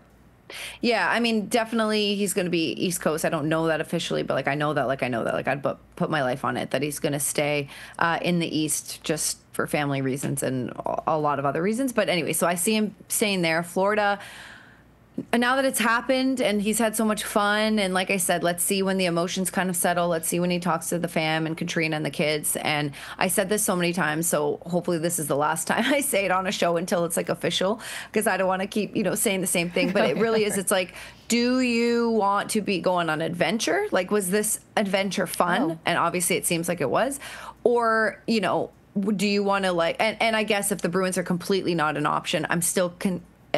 Yeah, I mean, definitely he's going to be East Coast. I don't know that officially, but like I know that I'd put my life on it that he's going to stay in the East just for family reasons and a lot of other reasons. But anyway, so I see him staying there. Florida, and now that it's happened and he's had so much fun, and like I said, let's see when the emotions kind of settle. Let's see when he talks to the fam and Katrina and the kids. And I said this so many times, so hopefully this is the last time I say it on a show until it's like official, because I don't want to keep, saying the same thing. But it really is. It's like, do you want to be going on an adventure? Like, was this adventure fun? Oh. And obviously it seems like it was. Or, do you want to like, and I guess if the Bruins are completely not an option, I'm still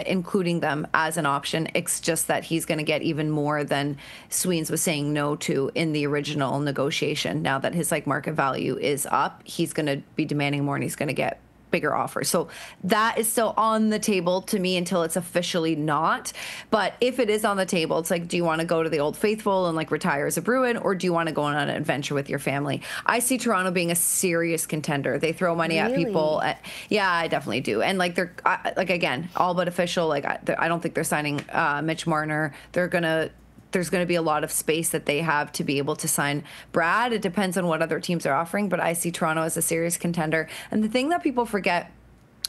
including them as an option. It's just that he's going to get even more than Sweens was saying no to in the original negotiation. Now that his like market value is up, he's going to be demanding more, and he's going to get bigger offers. So that is still on the table to me until it's officially not. But if it is on the table, it's like, do you want to go to the Old Faithful and like retire as a Bruin, or do you want to go on an adventure with your family? I see Toronto being a serious contender. They throw money at people. Yeah, I definitely do. And like they're like, again, all but official. Like I don't think they're signing Mitch Marner. There's going to be a lot of space that they have to be able to sign Brad. It depends on what other teams are offering, but I see Toronto as a serious contender. And the thing that people forget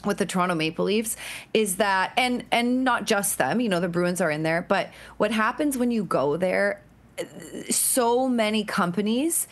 with the Toronto Maple Leafs is that, and not just them, the Bruins are in there, but what happens when you go there, so many companies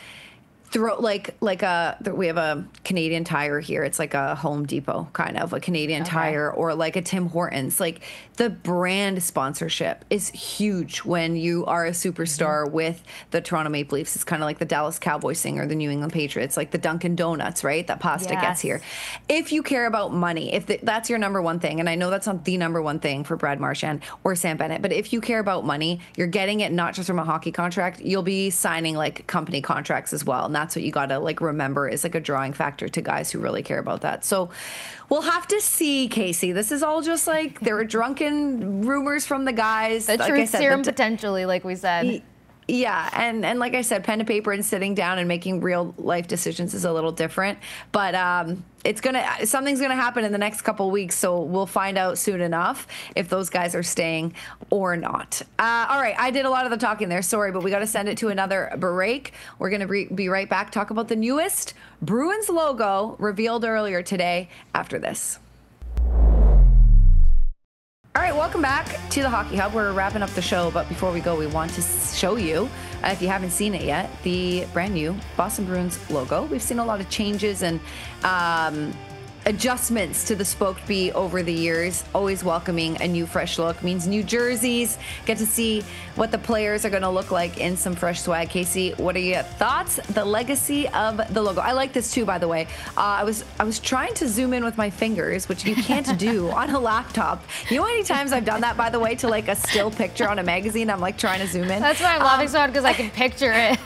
throw we have a Canadian Tire here. It's like a Home Depot kind of a Canadian Tire, or like a Tim Hortons. Like, the brand sponsorship is huge when you are a superstar with the Toronto Maple Leafs. It's kind of like the Dallas Cowboys thing or the New England Patriots, like the Dunkin' Donuts, right? That pasta gets here. If you care about money, if that's your number one thing, and I know that's not the number one thing for Brad Marchand or Sam Bennett, but if you care about money, you're getting it not just from a hockey contract. You'll be signing like company contracts as well. And that's what you got to like remember is like a drawing factor to guys who really care about that. So we'll have to see, Kasey. This is all just like, there were drunken rumors from the guys. The truth serum potentially, like we said. Yeah, and like I said, pen to paper and sitting down and making real life decisions is a little different. But something's gonna happen in the next couple of weeks, so we'll find out soon enough if those guys are staying or not. All right, I did a lot of the talking there, sorry, but we got to send it to another break. We're gonna be right back. Talk about the newest Bruins logo revealed earlier today after this. All right, welcome back to the Hockey Hub. We're wrapping up the show, but before we go, we want to show you, if you haven't seen it yet, the brand new Boston Bruins logo. We've seen a lot of changes and adjustments to the Spoked Bee over the years, always welcoming a new fresh look, means new jerseys, get to see what the players are going to look like in some fresh swag. Kasey, what are your thoughts? The legacy of the logo. I like this too, by the way. I was trying to zoom in with my fingers, which you can't do on a laptop. You know how many times I've done that, by the way, to like a still picture on a magazine? I'm like trying to zoom in. That's why I'm laughing so hard, because I can picture it.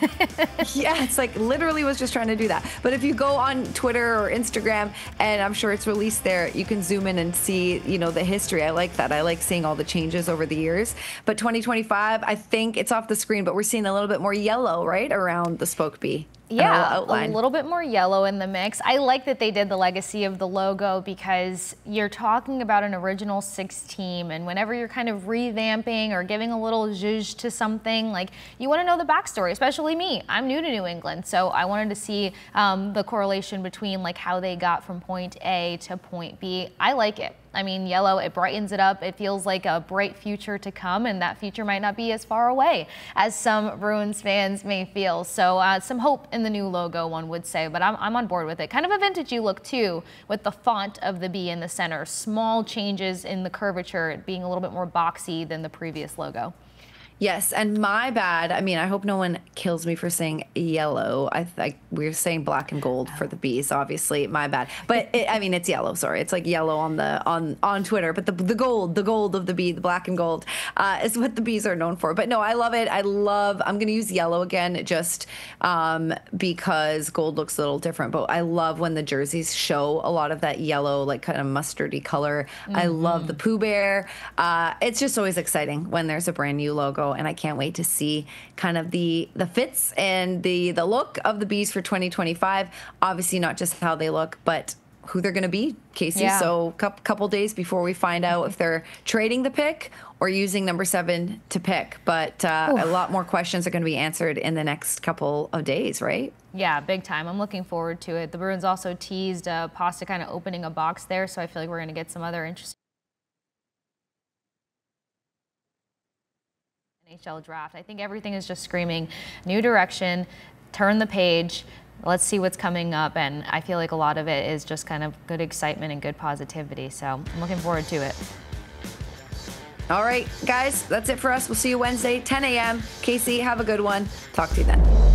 Yeah, it's like literally was just trying to do that. But if you go on Twitter or Instagram, and I'm sure it's released there, you can zoom in and see, you know, the history. I like that. I like seeing all the changes over the years. But 2025, I think it's off the screen, but we're seeing a little bit more yellow, right, around the Spoked Bee. Yeah, a little bit more yellow in the mix. I like that they did the legacy of the logo, because you're talking about an original 6 team, and whenever you're kind of revamping or giving a little zhuzh to something, like, you want to know the backstory, especially me. I'm new to New England, so I wanted to see the correlation between like how they got from point A to point B. I like it. I mean, yellow, it brightens it up. It feels like a bright future to come, and that future might not be as far away as some Bruins fans may feel. So some hope in the new logo, one would say, but I'm on board with it. Kind of a vintagey look too, with the font of the bee in the center. Small changes in the curvature, it being a little bit more boxy than the previous logo. Yes, and my bad. I mean, I hope no one kills me for saying yellow. We're saying black and gold for the bees, obviously. My bad. But I mean, it's yellow. Sorry, it's like yellow on Twitter. But the gold of the bee, the black and gold, is what the bees are known for. But no, I love it. I'm going to use yellow again, just because gold looks a little different. But I love when the jerseys show a lot of that yellow, like kind of mustardy color. I love the Pooh Bear. It's just always exciting when there's a brand new logo. And I can't wait to see kind of the fits and the look of the bees for 2025. Obviously, not just how they look, but who they're going to be, Kasey. Yeah. So couple days before we find out if they're trading the pick or using number 7 to pick. But a lot more questions are going to be answered in the next couple of days, right? Yeah, big time. I'm looking forward to it. The Bruins also teased Pasta kind of opening a box there, so I feel like we're going to get some other interesting NHL Draft. I think everything is just screaming new direction, turn the page, let's see what's coming up, and I feel like a lot of it is just kind of good excitement and good positivity, so I'm looking forward to it. All right, guys, that's it for us. We'll see you Wednesday, 10 a.m. Kasey, have a good one. Talk to you then.